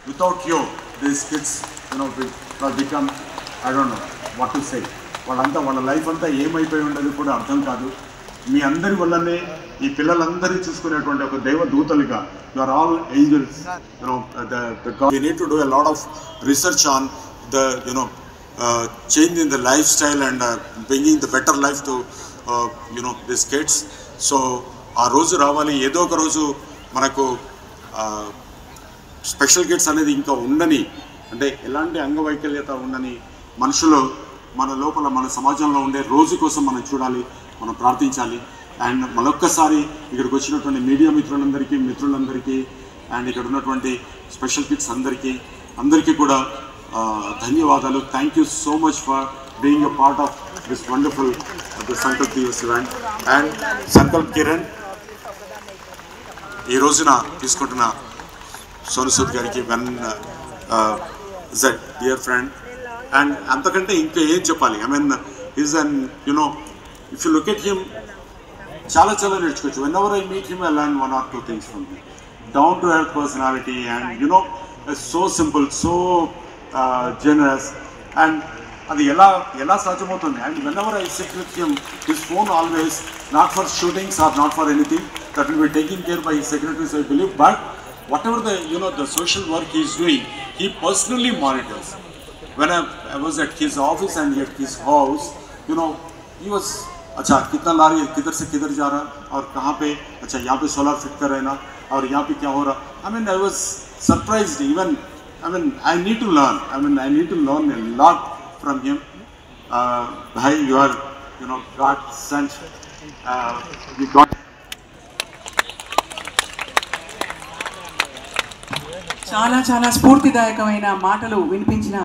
Without you, these kids, will become, I don't know what to say. వాళ్ళంతా వాళ్ళ life అంతా ఏమైపోయి ఉండదు కూడా అర్థం కాదు. మీ అందరి వల్లనే ఈ పిల్లలందరినీ చూసుకునేటువంటి ఒక దైవ దూతలుగా you are all angels. We need to do a lot of research on the change in the lifestyle and bringing the better life to these kids. So ఆ రోజు రావాలి, ఏదో ఒక రోజు మనకు స్పెషల్ కిడ్స్ అనేది ఇంకా ఉండని, అంటే ఎలాంటి అంగవైకల్యత ఉండని మనుషులు మన లోపల మన సమాజంలో ఉండే రోజు కోసం మనం చూడాలి, మనం ప్రార్థించాలి. అండ్ మరొక్కసారి ఇక్కడికి వచ్చినటువంటి మీడియా మిత్రులందరికీ అండ్ ఇక్కడ ఉన్నటువంటి స్పెషల్ కిడ్స్ అందరికీ కూడా ధన్యవాదాలు. Thank you so much for being a part of this wonderful Sankalp Divas event. And Sankalp Kiran ఈ రోజున తీసుకుంటున్న సోను సూద్ గారికి డియర్ ఫ్రెండ్. అండ్ అంతకంటే ఇంకా ఏం చెప్పాలి, I mean is an if you look at him చాలా నేర్చుకోవచ్చు. When ever I meet him I learn 1 or 2 things from him. Down to earth personality and so simple, so generous. And అది ఎలా సాధ్యమవుతుంది. And whenever I sit with him, his phone always not for shootings or not for anything, that will be taken care by his secretaries, I believe, but whatever the social work he is doing, he personally monitors. When I was at his office and at his house, he was, अच्छा कितना लारी किधर से किधर जा रहा और कहाँ पे, अच्छा यहाँ पे सोलर फिट कर रहे ना और यहाँ पे क्या हो रहा. I mean I was surprised. Even I need to learn. I need to learn a lot from him. Bhai, you are God sent. We got చాలా స్ఫూర్తిదాయకమైన మాటలు వినిపించిన